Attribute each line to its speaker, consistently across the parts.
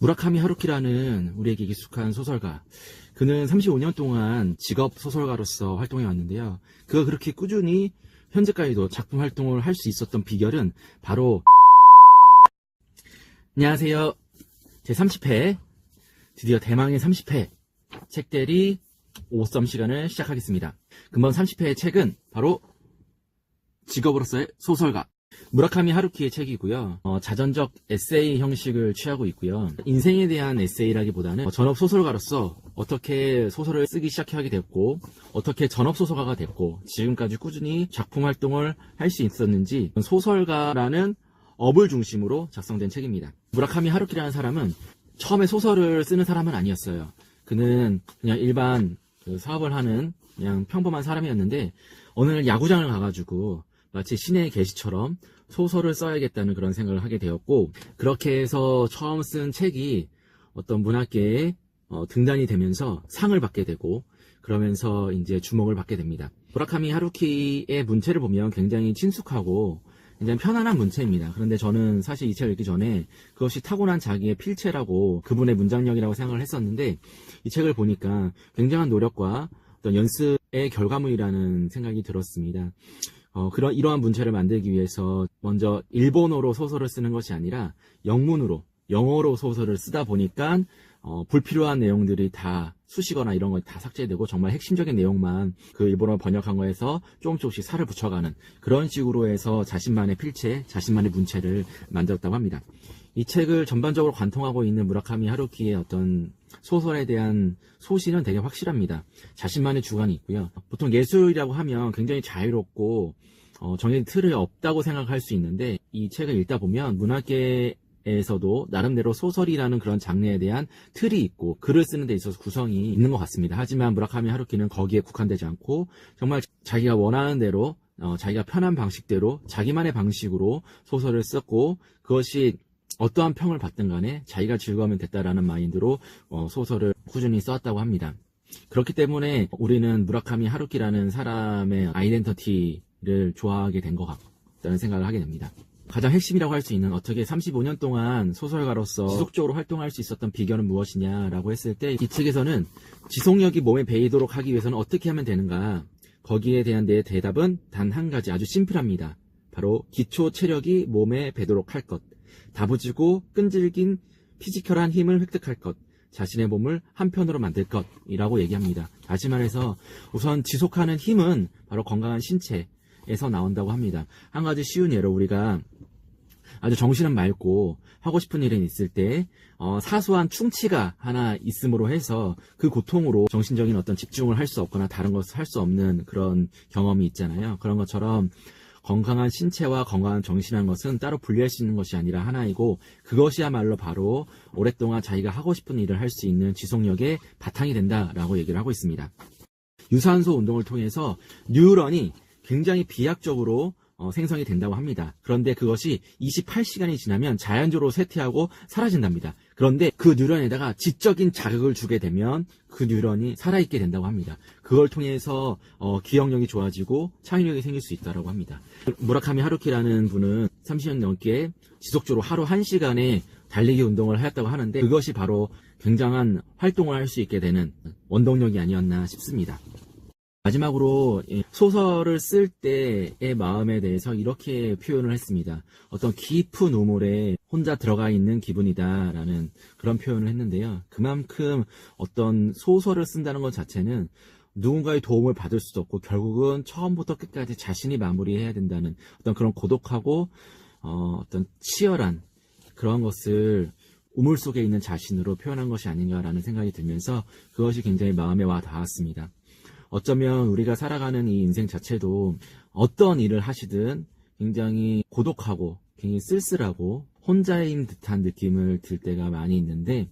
Speaker 1: 무라카미 하루키라는 우리에게 익숙한 소설가. 그는 35년 동안 직업 소설가로서 활동해 왔는데요. 그가 그렇게 꾸준히 현재까지도 작품 활동을 할 수 있었던 비결은 바로 안녕하세요. 제 30회 드디어 대망의 30회 책대리 5썸 시간을 시작하겠습니다. 금번 30회의 책은 바로 직업으로서의 소설가 무라카미 하루키의 책이고요. 자전적 에세이 형식을 취하고 있고요. 인생에 대한 에세이라기보다는 전업 소설가로서 어떻게 소설을 쓰기 시작하게 됐고 어떻게 전업 소설가가 됐고 지금까지 꾸준히 작품 활동을 할 수 있었는지 소설가라는 업을 중심으로 작성된 책입니다. 무라카미 하루키라는 사람은 처음에 소설을 쓰는 사람은 아니었어요. 그는 그냥 일반 사업을 하는 그냥 평범한 사람이었는데 어느 날 야구장을 가가지고 마치 신의 계시처럼 소설을 써야겠다는 그런 생각을 하게 되었고, 그렇게 해서 처음 쓴 책이 어떤 문학계에 등단이 되면서 상을 받게 되고, 그러면서 이제 주목을 받게 됩니다. 무라카미 하루키의 문체를 보면 굉장히 친숙하고 굉장히 편안한 문체입니다. 그런데 저는 사실 이 책을 읽기 전에 그것이 타고난 자기의 필체라고, 그분의 문장력이라고 생각을 했었는데, 이 책을 보니까 굉장한 노력과 어떤 연습의 결과물이라는 생각이 들었습니다. 이러한 문체를 만들기 위해서 먼저 일본어로 소설을 쓰는 것이 아니라 영어로 소설을 쓰다 보니까 불필요한 내용들이 다 수식어나 이런 거 다 삭제되고 정말 핵심적인 내용만 그 일본어 번역한 거에서 조금씩 살을 붙여가는 그런 식으로 해서 자신만의 필체, 자신만의 문체를 만들었다고 합니다. 이 책을 전반적으로 관통하고 있는 무라카미 하루키의 어떤 소설에 대한 소신은 되게 확실합니다. 자신만의 주관이 있고요. 보통 예술이라고 하면 굉장히 자유롭고 정해진 틀이 없다고 생각할 수 있는데, 이 책을 읽다 보면 문학계에서도 나름대로 소설이라는 그런 장르에 대한 틀이 있고 글을 쓰는 데 있어서 구성이 있는 것 같습니다. 하지만 무라카미 하루키는 거기에 국한되지 않고 정말 자기가 원하는 대로 자기가 편한 방식대로 자기만의 방식으로 소설을 썼고, 그것이 어떠한 평을 받든 간에 자기가 즐거우면 됐다라는 마인드로 소설을 꾸준히 써왔다고 합니다. 그렇기 때문에 우리는 무라카미 하루키라는 사람의 아이덴티티를 좋아하게 된 것 같다는 생각을 하게 됩니다. 가장 핵심이라고 할 수 있는, 어떻게 35년 동안 소설가로서 지속적으로 활동할 수 있었던 비결은 무엇이냐라고 했을 때, 이 책에서는 지속력이 몸에 배이도록 하기 위해서는 어떻게 하면 되는가, 거기에 대한 내 대답은 단 한 가지, 아주 심플합니다. 바로 기초 체력이 몸에 배도록 할 것, 다부지고 끈질긴 피지컬한 힘을 획득할 것, 자신의 몸을 한편으로 만들 것이라고 얘기합니다. 다시 말해서 우선 지속하는 힘은 바로 건강한 신체에서 나온다고 합니다. 한 가지 쉬운 예로, 우리가 아주 정신은 맑고 하고 싶은 일은 있을 때 사소한 충치가 하나 있음으로 해서 그 고통으로 정신적인 어떤 집중을 할 수 없거나 다른 것을 할 수 없는 그런 경험이 있잖아요. 그런 것처럼 건강한 신체와 건강한 정신이라는 것은 따로 분리할 수 있는 것이 아니라 하나이고, 그것이야말로 바로 오랫동안 자기가 하고 싶은 일을 할 수 있는 지속력의 바탕이 된다라고 얘기를 하고 있습니다. 유산소 운동을 통해서 뉴런이 굉장히 비약적으로 생성이 된다고 합니다. 그런데 그것이 28시간이 지나면 자연적으로 쇠퇴하고 사라진답니다. 그런데 그 뉴런에다가 지적인 자극을 주게 되면 그 뉴런이 살아있게 된다고 합니다. 그걸 통해서 기억력이 좋아지고 창의력이 생길 수 있다고 합니다. 무라카미 하루키라는 분은 30년 넘게 지속적으로 하루 1시간에 달리기 운동을 하였다고 하는데, 그것이 바로 굉장한 활동을 할 수 있게 되는 원동력이 아니었나 싶습니다. 마지막으로 소설을 쓸 때의 마음에 대해서 이렇게 표현을 했습니다. 어떤 깊은 우물에 혼자 들어가 있는 기분이다 라는 그런 표현을 했는데요. 그만큼 어떤 소설을 쓴다는 것 자체는 누군가의 도움을 받을 수도 없고 결국은 처음부터 끝까지 자신이 마무리해야 된다는 어떤 그런 고독하고 어떤 치열한 그런 것을 우물 속에 있는 자신으로 표현한 것이 아닌가라는 생각이 들면서 그것이 굉장히 마음에 와 닿았습니다. 어쩌면 우리가 살아가는 이 인생 자체도 어떤 일을 하시든 굉장히 고독하고 굉장히 쓸쓸하고 혼자인 듯한 느낌을 들 때가 많이 있는데,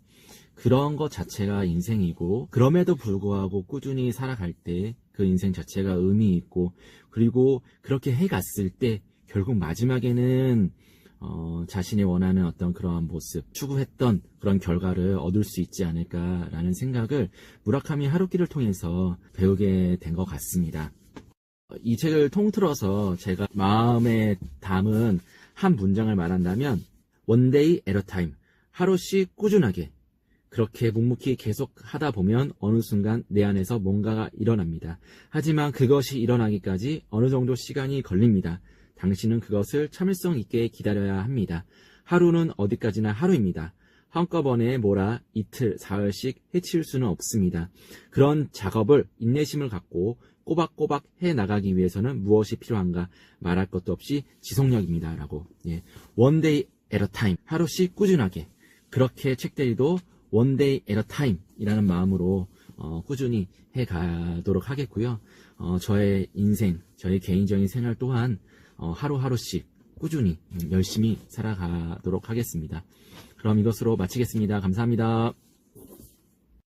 Speaker 1: 그런 것 자체가 인생이고, 그럼에도 불구하고 꾸준히 살아갈 때 그 인생 자체가 의미 있고, 그리고 그렇게 해갔을 때 결국 마지막에는 자신이 원하는 어떤 그러한 모습, 추구했던 그런 결과를 얻을 수 있지 않을까라는 생각을 무라카미 하루키를 통해서 배우게 된 것 같습니다. 이 책을 통틀어서 제가 마음에 담은 한 문장을 말한다면, One day at a time, 하루씩 꾸준하게 그렇게 묵묵히 계속 하다 보면 어느 순간 내 안에서 뭔가가 일어납니다. 하지만 그것이 일어나기까지 어느 정도 시간이 걸립니다. 당신은 그것을 참을성 있게 기다려야 합니다. 하루는 어디까지나 하루입니다. 한꺼번에 몰아 이틀, 사흘씩 해치울 수는 없습니다. 그런 작업을 인내심을 갖고 꼬박꼬박 해나가기 위해서는 무엇이 필요한가 말할 것도 없이 지속력입니다. 라고. One day at a time. 하루씩 꾸준하게. 그렇게 책대리도 One day at a time 이라는 마음으로 꾸준히 해가도록 하겠고요. 저의 인생, 저의 개인적인 생활 또한 하루하루씩 꾸준히 열심히 살아가도록 하겠습니다. 그럼 이것으로 마치겠습니다. 감사합니다.